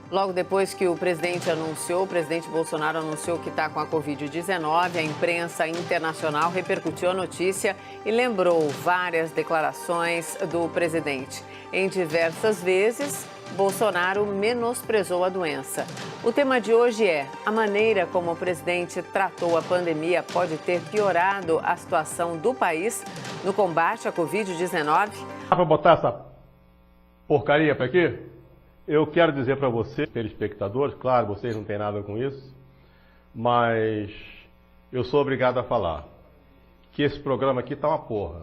Logo depois que o presidente Bolsonaro anunciou que está com a Covid-19, a imprensa internacional repercutiu a notícia e lembrou várias declarações do presidente. Em diversas vezes, Bolsonaro menosprezou a doença. O tema de hoje é: a maneira como o presidente tratou a pandemia pode ter piorado a situação do país no combate à Covid-19? Para botar essa porcaria para aqui? Eu quero dizer para vocês, telespectadores, claro, vocês não têm nada com isso, mas eu sou obrigado a falar que esse programa aqui tá uma porra.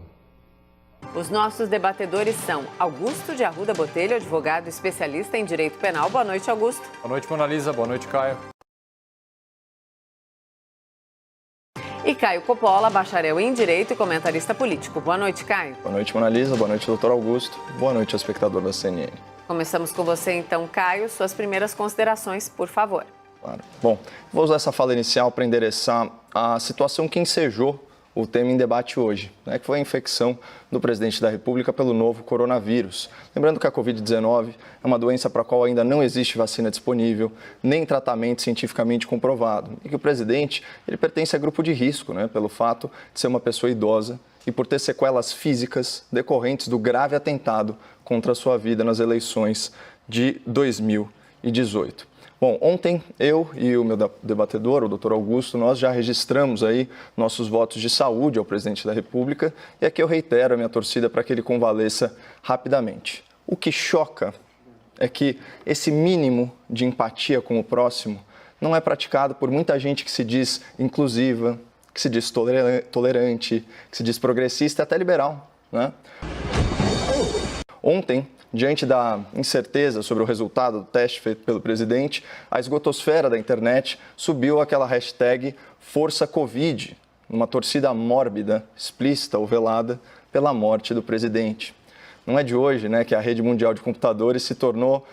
Os nossos debatedores são Augusto de Arruda Botelho, advogado especialista em direito penal. Boa noite, Augusto. Boa noite, Mona Lisa. Boa noite, Caio. E Caio Coppola, bacharel em direito e comentarista político. Boa noite, Caio. Boa noite, Mona Lisa. Boa noite, doutor Augusto. Boa noite, espectador da CNN. Começamos com você, então, Caio. Suas primeiras considerações, por favor. Claro. Bom, vou usar essa fala inicial para endereçar a situação que ensejou o tema em debate hoje, né, que foi a infecção do presidente da República pelo novo coronavírus. Lembrando que a Covid-19 é uma doença para a qual ainda não existe vacina disponível, nem tratamento cientificamente comprovado, e que o presidente ele pertence a grupo de risco, né, pelo fato de ser uma pessoa idosa e por ter sequelas físicas decorrentes do grave atentado contra a sua vida nas eleições de 2018. Bom, ontem eu e o meu debatedor, o doutor Augusto, nós já registramos aí nossos votos de saúde ao presidente da República e aqui eu reitero a minha torcida para que ele convalesça rapidamente. O que choca é que esse mínimo de empatia com o próximo não é praticado por muita gente que se diz inclusiva, que se diz tolerante, que se diz progressista e até liberal, né? Ontem, diante da incerteza sobre o resultado do teste feito pelo presidente, a esgotosfera da internet subiu aquela hashtag #ForçaCovid, uma torcida mórbida, explícita ou velada pela morte do presidente. Não é de hoje, né, que a rede mundial de computadores se tornou,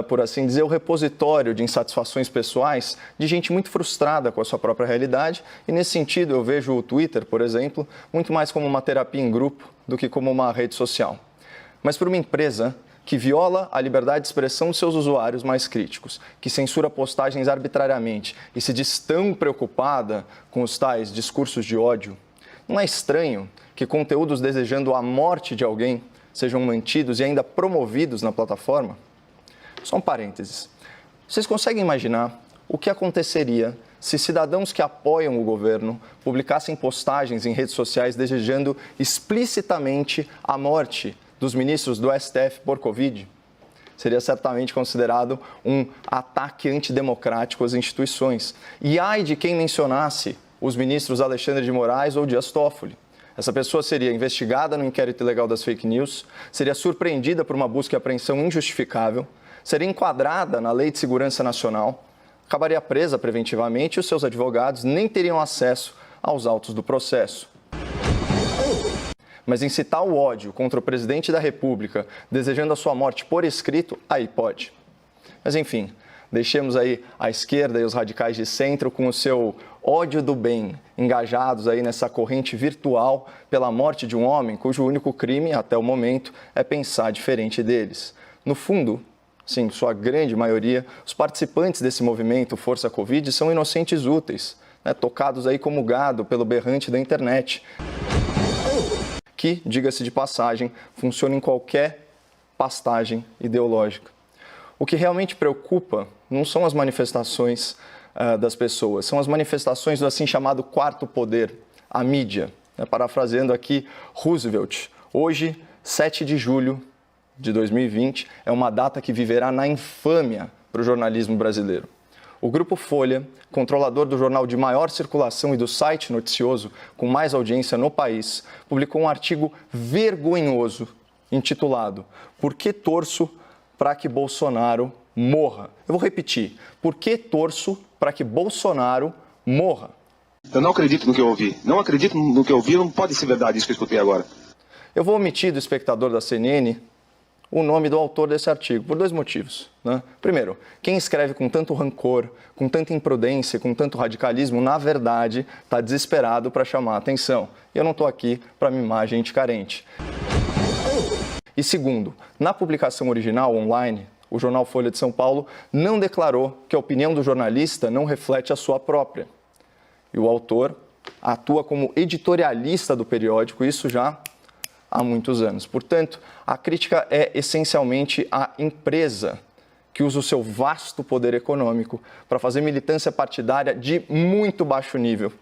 por assim dizer, o repositório de insatisfações pessoais de gente muito frustrada com a sua própria realidade. E, nesse sentido, eu vejo o Twitter, por exemplo, muito mais como uma terapia em grupo do que como uma rede social. Mas por uma empresa que viola a liberdade de expressão de seus usuários mais críticos, que censura postagens arbitrariamente e se diz tão preocupada com os tais discursos de ódio, não é estranho que conteúdos desejando a morte de alguém sejam mantidos e ainda promovidos na plataforma? Só um parênteses. Vocês conseguem imaginar o que aconteceria se cidadãos que apoiam o governo publicassem postagens em redes sociais desejando explicitamente a morte dos ministros do STF por Covid? Seria certamente considerado um ataque antidemocrático às instituições. E ai de quem mencionasse os ministros Alexandre de Moraes ou Dias Toffoli. Essa pessoa seria investigada no inquérito ilegal das fake news, seria surpreendida por uma busca e apreensão injustificável, seria enquadrada na Lei de Segurança Nacional, acabaria presa preventivamente e os seus advogados nem teriam acesso aos autos do processo. Mas incitar o ódio contra o presidente da República, desejando a sua morte por escrito, aí pode. Mas enfim, deixemos aí a esquerda e os radicais de centro com o seu ódio do bem, engajados aí nessa corrente virtual pela morte de um homem cujo único crime, até o momento, é pensar diferente deles. No fundo, sim, sua grande maioria, os participantes desse movimento Força Covid são inocentes úteis, né, tocados aí como gado pelo berrante da internet, que, diga-se de passagem, funciona em qualquer pastagem ideológica. O que realmente preocupa não são as manifestações das pessoas, são as manifestações do assim chamado quarto poder, a mídia. Parafraseando aqui Roosevelt, hoje, 7 de julho de 2020, é uma data que viverá na infâmia para o jornalismo brasileiro. O Grupo Folha, controlador do jornal de maior circulação e do site noticioso com mais audiência no país, publicou um artigo vergonhoso intitulado "Por que torço para que Bolsonaro morra?". Eu vou repetir. Por que torço para que Bolsonaro morra? Eu não acredito no que eu ouvi. Não acredito no que eu ouvi. Não pode ser verdade isso que eu escutei agora. Eu vou omitir do espectador da CNN o nome do autor desse artigo, por 2 motivos, né? Primeiro, quem escreve com tanto rancor, com tanta imprudência, com tanto radicalismo, na verdade, está desesperado para chamar a atenção. E eu não estou aqui para mimar gente carente. E segundo, na publicação original online, o jornal Folha de São Paulo não declarou que a opinião do jornalista não reflete a sua própria. E o autor atua como editorialista do periódico, isso já há muitos anos. Portanto, a crítica é essencialmente à empresa, que usa o seu vasto poder econômico para fazer militância partidária de muito baixo nível,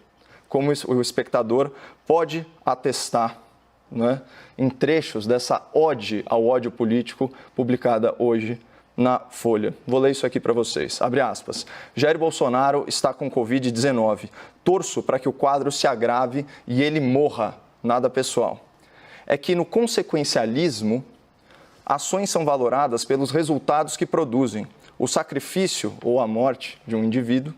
como o espectador pode atestar, né, em trechos dessa ode ao ódio político publicada hoje na Folha. Vou ler isso aqui para vocês. Abre aspas. Jair Bolsonaro está com Covid-19. Torço para que o quadro se agrave e ele morra. Nada pessoal. É que no consequencialismo, ações são valoradas pelos resultados que produzem. O sacrifício ou a morte de um indivíduo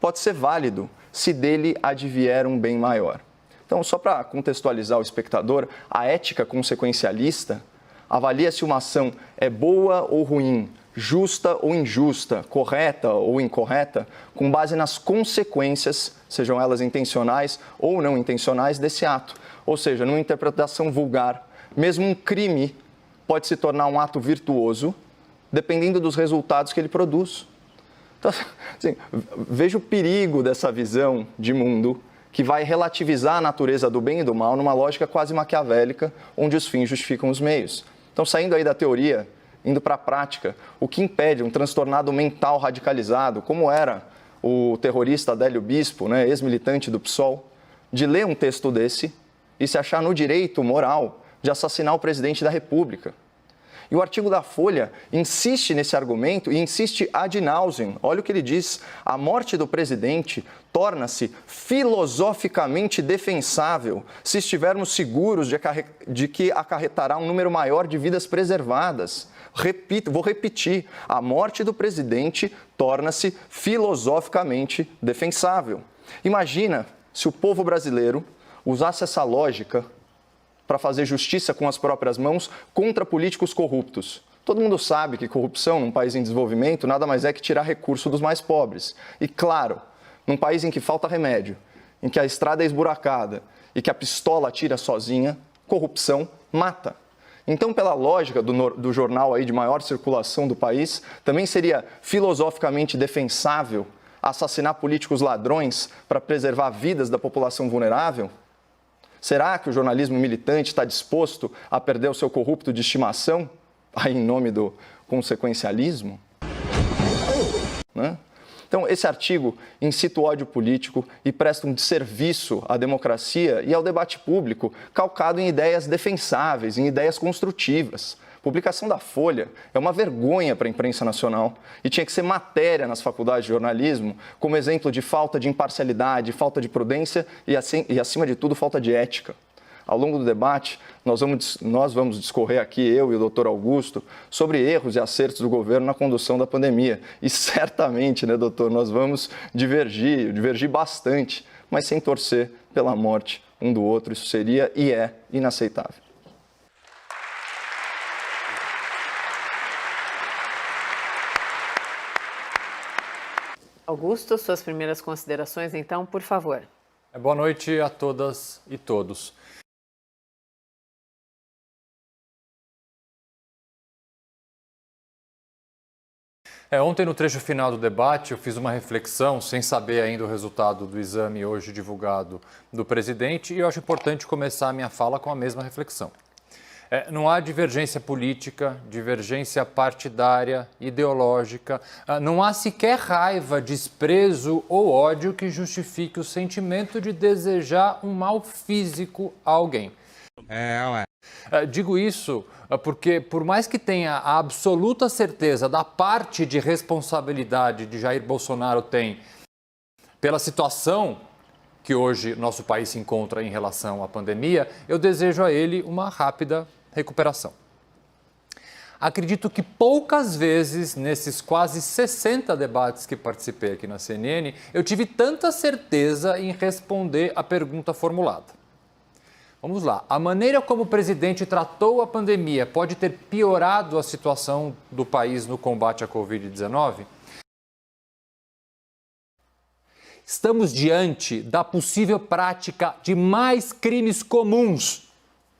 pode ser válido se dele advier um bem maior. Então, só para contextualizar o espectador, a ética consequencialista avalia se uma ação é boa ou ruim, justa ou injusta, correta ou incorreta, com base nas consequências, sejam elas intencionais ou não intencionais, desse ato. Ou seja, numa interpretação vulgar, mesmo um crime pode se tornar um ato virtuoso, dependendo dos resultados que ele produz. Então, assim, veja o perigo dessa visão de mundo que vai relativizar a natureza do bem e do mal numa lógica quase maquiavélica, onde os fins justificam os meios. Então, saindo aí da teoria, indo para a prática, o que impede um transtornado mental radicalizado, como era o terrorista Adélio Bispo, né, ex-militante do PSOL, de ler um texto desse e se achar no direito moral de assassinar o presidente da República? E o artigo da Folha insiste nesse argumento e insiste ad nauseam. Olha o que ele diz: a morte do presidente torna-se filosoficamente defensável se estivermos seguros de que acarretará um número maior de vidas preservadas. Vou repetir, a morte do presidente torna-se filosoficamente defensável. Imagina se o povo brasileiro usasse essa lógica para fazer justiça com as próprias mãos contra políticos corruptos. Todo mundo sabe que corrupção num país em desenvolvimento nada mais é que tirar recurso dos mais pobres. E claro, num país em que falta remédio, em que a estrada é esburacada e que a pistola atira sozinha, corrupção mata. Então, pela lógica do jornal aí de maior circulação do país, também seria filosoficamente defensável assassinar políticos ladrões para preservar vidas da população vulnerável? Será que o jornalismo militante está disposto a perder o seu corrupto de estimação, aí em nome do consequencialismo? Né? Então, esse artigo incita o ódio político e presta um desserviço à democracia e ao debate público, calcado em ideias defensáveis, em ideias construtivas. A publicação da Folha é uma vergonha para a imprensa nacional e tinha que ser matéria nas faculdades de jornalismo como exemplo de falta de imparcialidade, falta de prudência e acima de tudo, falta de ética. Ao longo do debate, nós vamos discorrer aqui, eu e o doutor Augusto, sobre erros e acertos do governo na condução da pandemia. E certamente, né, doutor, nós vamos divergir bastante, mas sem torcer pela morte um do outro. Isso seria e é inaceitável. Augusto, suas primeiras considerações, então, por favor. Boa noite a todas e todos. Ontem, no trecho final do debate, eu fiz uma reflexão, sem saber ainda o resultado do exame hoje divulgado do presidente, e eu acho importante começar a minha fala com a mesma reflexão. Não há divergência política, divergência partidária, ideológica, não há sequer raiva, desprezo ou ódio que justifique o sentimento de desejar um mal físico a alguém. Digo isso porque, por mais que tenha a absoluta certeza da parte de responsabilidade de Jair Bolsonaro tem pela situação que hoje nosso país se encontra em relação à pandemia, eu desejo a ele uma rápida recuperação. Acredito que poucas vezes, nesses quase 60 debates que participei aqui na CNN, eu tive tanta certeza em responder a pergunta formulada. Vamos lá. A maneira como o presidente tratou a pandemia pode ter piorado a situação do país no combate à Covid-19? Estamos diante da possível prática de mais crimes comuns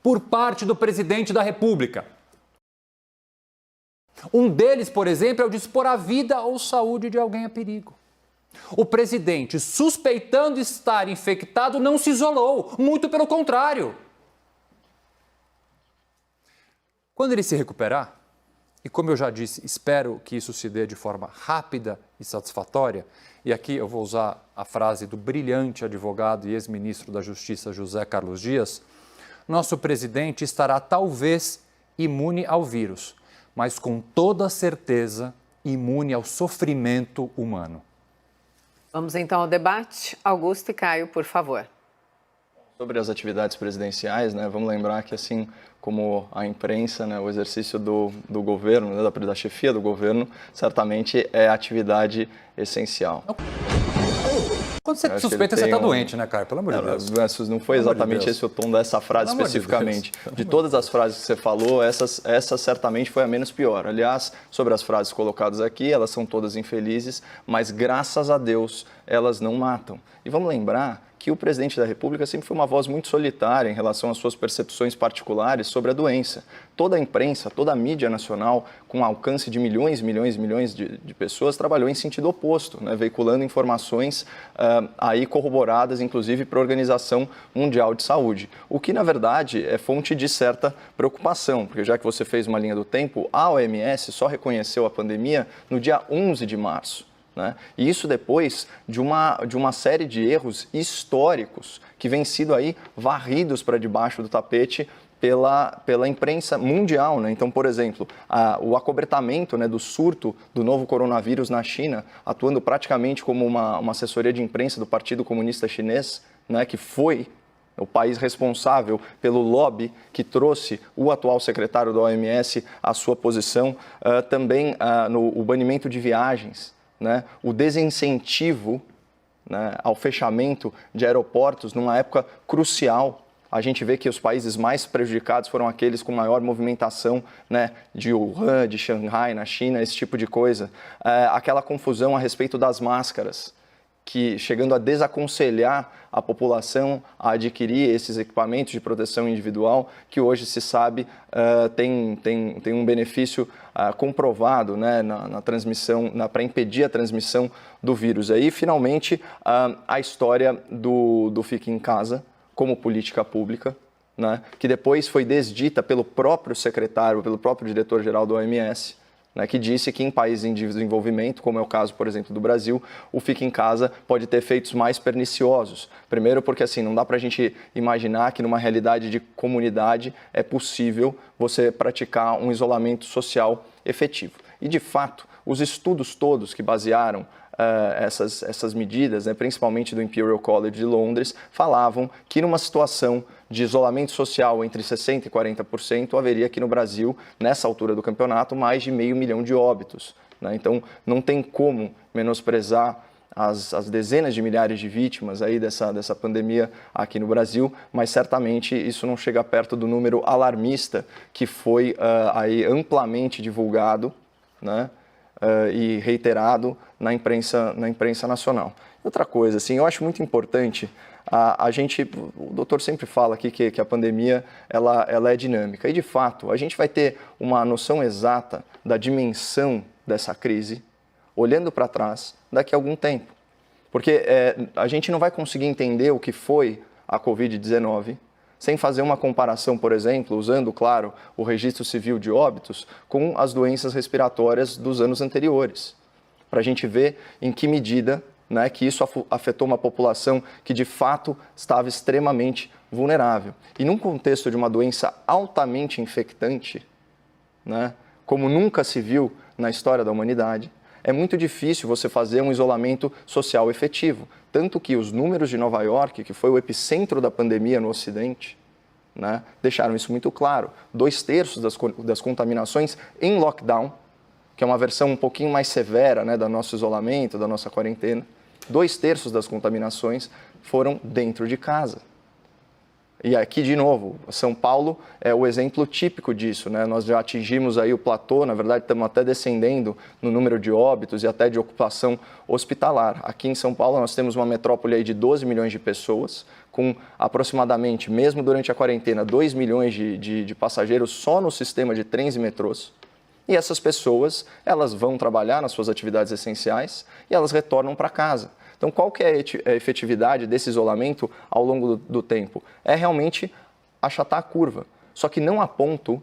por parte do presidente da República. Um deles, por exemplo, é o de expor a vida ou saúde de alguém a perigo. O presidente, suspeitando estar infectado, não se isolou, muito pelo contrário. Quando ele se recuperar, e como eu já disse, espero que isso se dê de forma rápida e satisfatória, e aqui eu vou usar a frase do brilhante advogado e ex-ministro da Justiça José Carlos Dias, nosso presidente estará talvez imune ao vírus, mas com toda certeza imune ao sofrimento humano. Vamos então ao debate. Augusto e Caio, por favor. Sobre as atividades presidenciais, né, vamos lembrar que assim como a imprensa, né, o exercício do governo, né, da chefia do governo, certamente é atividade essencial. Quando você suspeita, você está doente, né, Caio? Pelo amor de Deus. Não foi exatamente esse o tom dessa frase especificamente. De todas as frases que você falou, essa certamente foi a menos pior. Aliás, sobre as frases colocadas aqui, elas são todas infelizes, mas graças a Deus elas não matam. E vamos lembrar que o presidente da República sempre foi uma voz muito solitária em relação às suas percepções particulares sobre a doença. Toda a imprensa, toda a mídia nacional, com alcance de milhões de pessoas, trabalhou em sentido oposto, né, veiculando informações aí corroboradas, inclusive, para a Organização Mundial de Saúde. O que, na verdade, é fonte de certa preocupação, porque já que você fez uma linha do tempo, a OMS só reconheceu a pandemia no dia 11 de março. Né? E isso depois de uma série de erros históricos que vêm sido aí varridos para debaixo do tapete pela imprensa mundial. Né? Então, por exemplo, o acobertamento, né, do surto do novo coronavírus na China, atuando praticamente como uma assessoria de imprensa do Partido Comunista Chinês, né, que foi o país responsável pelo lobby que trouxe o atual secretário da OMS à sua posição, também o banimento de viagens, né, o desincentivo, né, ao fechamento de aeroportos numa época crucial. A gente vê que os países mais prejudicados foram aqueles com maior movimentação, né, de Wuhan, de Xangai, na China, esse tipo de coisa. Aquela confusão a respeito das máscaras, que chegando a desaconselhar a população a adquirir esses equipamentos de proteção individual, que hoje se sabe tem um benefício comprovado, né, na transmissão, para impedir a transmissão do vírus. Aí, finalmente, a história do Fique em Casa como política pública, né, que depois foi desdita pelo próprio secretário, pelo próprio diretor-geral da OMS, né, que disse que em países em desenvolvimento, como é o caso, por exemplo, do Brasil, o Fique em Casa pode ter efeitos mais perniciosos. Primeiro porque assim, não dá para a gente imaginar que numa realidade de comunidade é possível você praticar um isolamento social efetivo. E, de fato, os estudos todos que basearam essas medidas, né, principalmente do Imperial College de Londres, falavam que numa situação de isolamento social entre 60% e 40%, haveria aqui no Brasil, nessa altura do campeonato, mais de 500 mil de óbitos. Né? Então, não tem como menosprezar as dezenas de milhares de vítimas aí dessa pandemia aqui no Brasil, mas certamente isso não chega perto do número alarmista que foi aí amplamente divulgado, né? E reiterado na imprensa nacional. Outra coisa, assim, eu acho muito importante, o doutor sempre fala aqui que a pandemia ela é dinâmica, e de fato a gente vai ter uma noção exata da dimensão dessa crise, olhando para trás, daqui a algum tempo. Porque a gente não vai conseguir entender o que foi a Covid-19 sem fazer uma comparação, por exemplo, usando, claro, o registro civil de óbitos com as doenças respiratórias dos anos anteriores, para a gente ver em que medida, né, que isso afetou uma população que, de fato, estava extremamente vulnerável. E num contexto de uma doença altamente infectante, né, como nunca se viu na história da humanidade, é muito difícil você fazer um isolamento social efetivo. Tanto que os números de Nova York, que foi o epicentro da pandemia no Ocidente, né, deixaram isso muito claro. 2/3 das contaminações em lockdown, que é uma versão um pouquinho mais severa, né, do nosso isolamento, da nossa quarentena, 2/3 das contaminações foram dentro de casa. E aqui, de novo, São Paulo é o exemplo típico disso, né? Nós já atingimos aí o platô, na verdade estamos até descendendo no número de óbitos e até de ocupação hospitalar. Aqui em São Paulo nós temos uma metrópole aí de 12 milhões de pessoas, com aproximadamente, mesmo durante a quarentena, 2 milhões de passageiros só no sistema de trens e metrôs. E essas pessoas, elas vão trabalhar nas suas atividades essenciais e elas retornam para casa. Então, qual que é a efetividade desse isolamento ao longo do tempo? É realmente achatar a curva. Só que não a ponto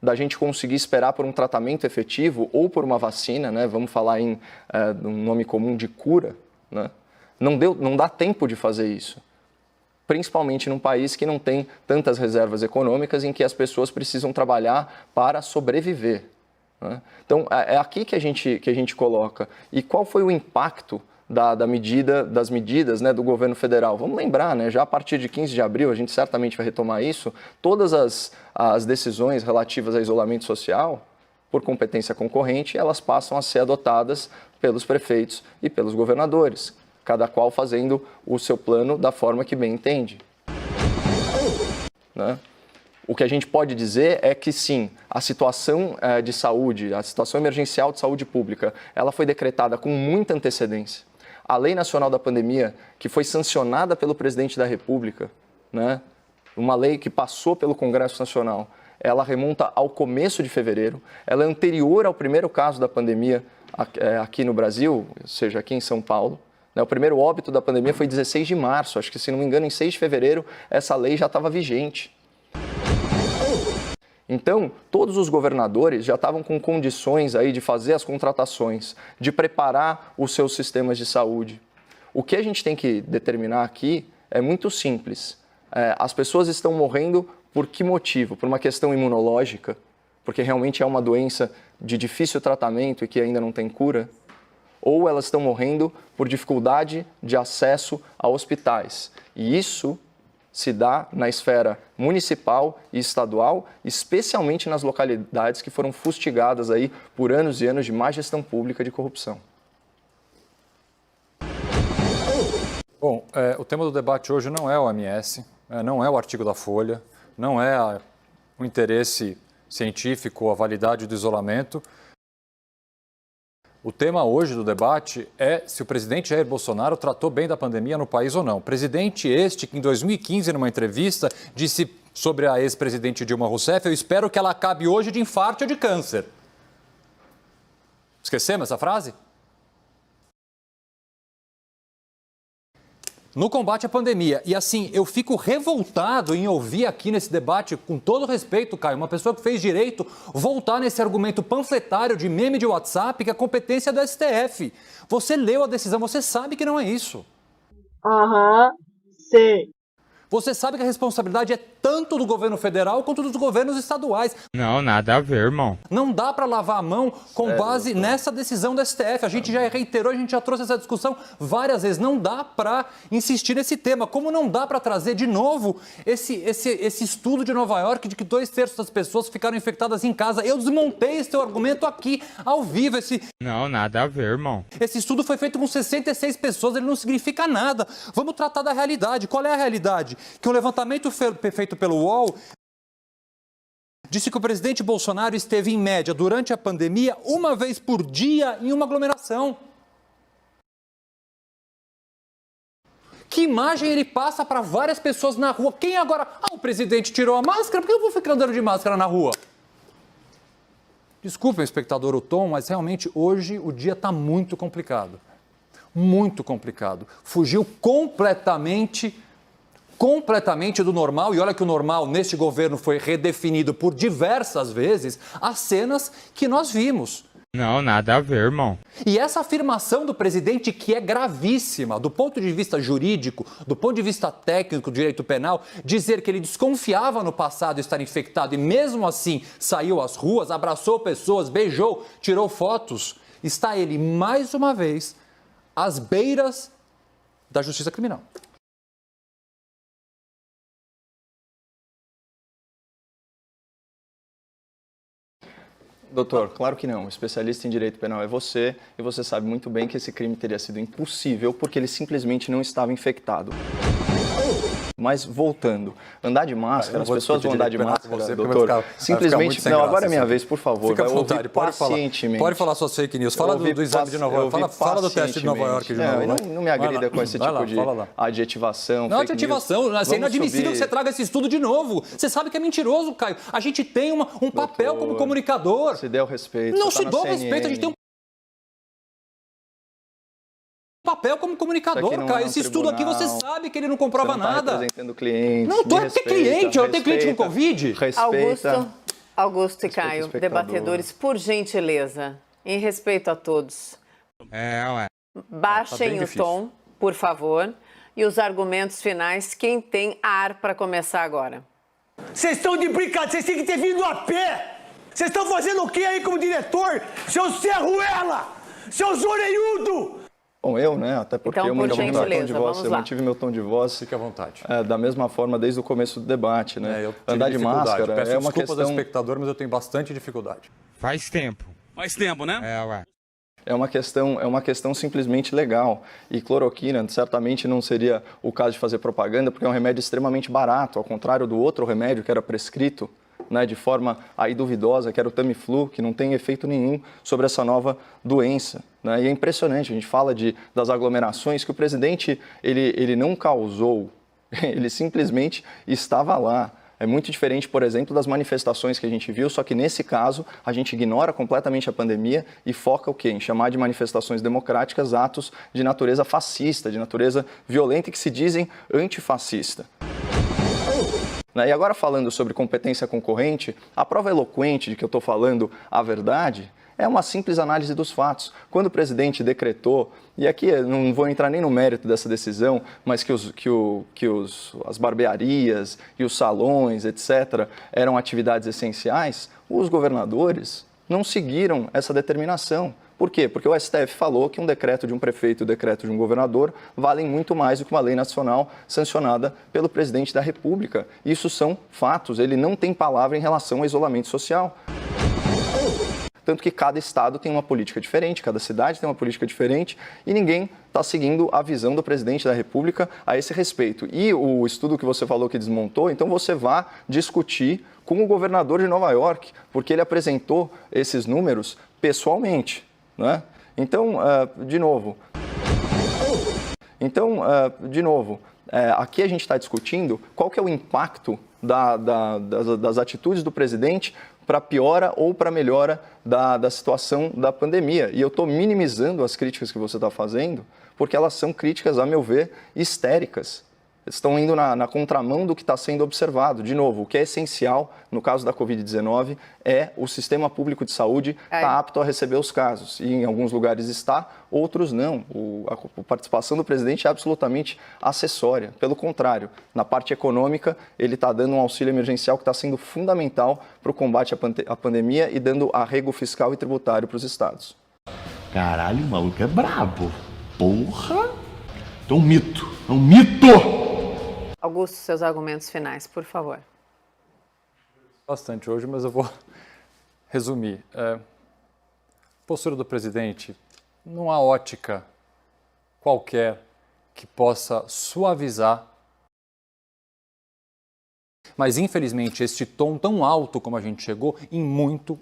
da gente conseguir esperar por um tratamento efetivo ou por uma vacina, né? Vamos falar em um nome comum de cura, né? Não dá tempo de fazer isso. Principalmente num país que não tem tantas reservas econômicas, em que as pessoas precisam trabalhar para sobreviver, né? Então, é aqui que a gente coloca. E qual foi o impacto das medidas, né, do governo federal? Vamos lembrar, né, já a partir de 15 de abril, a gente certamente vai retomar isso, todas as decisões relativas a isolamento social, por competência concorrente, elas passam a ser adotadas pelos prefeitos e pelos governadores, cada qual fazendo o seu plano da forma que bem entende, né? O que a gente pode dizer é que sim, a situação de saúde, a situação emergencial de saúde pública, ela foi decretada com muita antecedência. A Lei Nacional da Pandemia, que foi sancionada pelo presidente da República, né, uma lei que passou pelo Congresso Nacional, ela remonta ao começo de fevereiro, ela é anterior ao primeiro caso da pandemia aqui no Brasil, ou seja, aqui em São Paulo. O primeiro óbito da pandemia foi 16 de março, acho que, se não me engano, em 6 de fevereiro, essa lei já estava vigente. Então, todos os governadores já estavam com condições aí de fazer as contratações, de preparar os seus sistemas de saúde. O que a gente tem que determinar aqui é muito simples. As pessoas estão morrendo por que motivo? Por uma questão imunológica, porque realmente é uma doença de difícil tratamento e que ainda não tem cura? Ou elas estão morrendo por dificuldade de acesso a hospitais? E isso se dá na esfera municipal e estadual, especialmente nas localidades que foram fustigadas aí por anos e anos de má gestão pública de corrupção. Bom, o tema do debate hoje não é o OMS, não é o artigo da Folha, não é o interesse científico, a validade do isolamento. O tema hoje do debate é se o presidente Jair Bolsonaro tratou bem da pandemia no país ou não. Presidente este que em 2015, numa entrevista, disse sobre a ex-presidente Dilma Rousseff: eu espero que ela acabe hoje de infarto ou de câncer. Esquecemos essa frase? No combate à pandemia. E assim, eu fico revoltado em ouvir aqui nesse debate, com todo respeito, Caio, uma pessoa que fez direito, voltar nesse argumento panfletário de meme de WhatsApp que é a competência do STF. Você leu a decisão, você sabe que não é isso. Sei. Você sabe que a responsabilidade é tanto do governo federal quanto dos governos estaduais. Não, nada a ver, irmão. Não dá para lavar a mão com base nessa decisão do STF. A gente já reiterou, a gente já trouxe essa discussão várias vezes. Não dá para insistir nesse tema. Como não dá para trazer de novo esse estudo de Nova York de que 2/3 das pessoas ficaram infectadas em casa. Eu desmontei esse teu argumento aqui, ao vivo. Não, nada a ver, irmão. Esse estudo foi feito com 66 pessoas, ele não significa nada. Vamos tratar da realidade. Qual é a realidade? Que um levantamento feito pelo UOL disse que o presidente Bolsonaro esteve, em média, durante a pandemia, 1 vez por dia em uma aglomeração. Que imagem ele passa para várias pessoas na rua? Quem agora... o presidente tirou a máscara, por que eu vou ficar andando de máscara na rua? Desculpem, espectador, o tom, mas realmente hoje o dia está muito complicado. Muito complicado. Fugiu completamente do normal, e olha que o normal neste governo foi redefinido por diversas vezes, as cenas que nós vimos. Não, nada a ver, irmão. E essa afirmação do presidente, que é gravíssima, do ponto de vista jurídico, do ponto de vista técnico do direito penal, dizer que ele desconfiava no passado estar infectado e mesmo assim saiu às ruas, abraçou pessoas, beijou, tirou fotos, está ele mais uma vez às beiras da justiça criminal. Doutor, claro que não. O especialista em direito penal é você, e você sabe muito bem que esse crime teria sido impossível porque ele simplesmente não estava infectado. Mas voltando, andar de máscara, as pessoas vão andar de máscara, doutor, simplesmente... Não, agora é minha vez, por favor. Fica à vontade, pode falar suas fake news. Fala do exame de Nova York, fala do teste de Nova York de novo. Não me agrida com esse tipo de adjetivação. Não, adjetivação, é inadmissível que você traga esse estudo de novo. Você sabe que é mentiroso, Caio. A gente tem um papel como comunicador. Se der o respeito. Não se dá o respeito, a gente tem um papel como comunicador, Caio. Esse estudo aqui você sabe que ele não comprova nada. Representando cliente. Não tô cliente, eu tenho cliente com Covid. Augusto e Caio, debatedores, por gentileza, em respeito a todos. Baixem o tom, por favor, e os argumentos finais, quem tem ar para começar agora? Vocês estão de brincadeira, vocês têm que ter vindo a pé. Vocês estão fazendo o que aí como diretor? Seu Serruela! Seu Zoreiudo! Bom, eu, né? Até porque então, eu mantive meu tom de voz. Fique à vontade. Da mesma forma desde o começo do debate, né? Andar de máscara é uma questão... do espectador, mas eu tenho bastante dificuldade. Faz tempo, né? É uma questão simplesmente legal. E cloroquina certamente não seria o caso de fazer propaganda, porque é um remédio extremamente barato, ao contrário do outro remédio que era prescrito, né, de forma aí duvidosa, que era o Tamiflu, que não tem efeito nenhum sobre essa nova doença. Né? E é impressionante, a gente fala das aglomerações que o presidente ele não causou, ele simplesmente estava lá. É muito diferente, por exemplo, das manifestações que a gente viu, só que nesse caso a gente ignora completamente a pandemia e foca o quê? Em chamar de manifestações democráticas atos de natureza fascista, de natureza violenta e que se dizem antifascista. E agora falando sobre competência concorrente, a prova eloquente de que eu estou falando a verdade é uma simples análise dos fatos. Quando o presidente decretou, e aqui eu não vou entrar nem no mérito dessa decisão, mas as barbearias e os salões, etc., eram atividades essenciais, os governadores não seguiram essa determinação. Por quê? Porque o STF falou que um decreto de um prefeito e um decreto de um governador valem muito mais do que uma lei nacional sancionada pelo presidente da República. Isso são fatos, ele não tem palavra em relação ao isolamento social. Tanto que cada estado tem uma política diferente, cada cidade tem uma política diferente e ninguém está seguindo a visão do presidente da República a esse respeito. E o estudo que você falou que desmontou, então você vá discutir com o governador de Nova York, porque ele apresentou esses números pessoalmente. Né? Então, de novo, aqui a gente está discutindo qual que é o impacto das atitudes do presidente para piora ou para melhora da situação da pandemia. E eu estou minimizando as críticas que você está fazendo, porque elas são críticas, a meu ver, histéricas. Estão indo na contramão do que está sendo observado. De novo, o que é essencial no caso da Covid-19 é o sistema público de saúde estar apto a receber os casos. E em alguns lugares está, outros não. A participação do presidente é absolutamente acessória. Pelo contrário, na parte econômica, ele está dando um auxílio emergencial que está sendo fundamental para o combate à pandemia e dando arrego fiscal e tributário para os estados. Caralho, o maluco é brabo. Porra! É um mito. É um mito! Augusto, seus argumentos finais, por favor. Bastante hoje, mas eu vou resumir. Postura do presidente, não há ótica qualquer que possa suavizar. Mas, infelizmente, este tom tão alto como a gente chegou, em muito,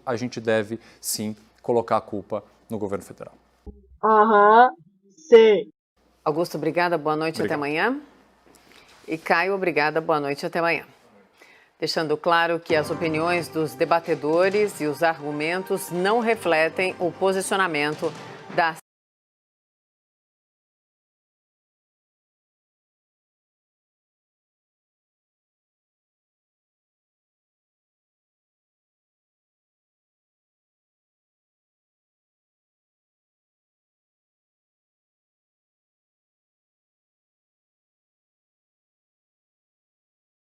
a gente deve, sim, colocar a culpa no governo federal. Sim. Augusto, obrigada, boa noite, até amanhã. E Caio, obrigada, boa noite, até amanhã. Deixando claro que as opiniões dos debatedores e os argumentos não refletem o posicionamento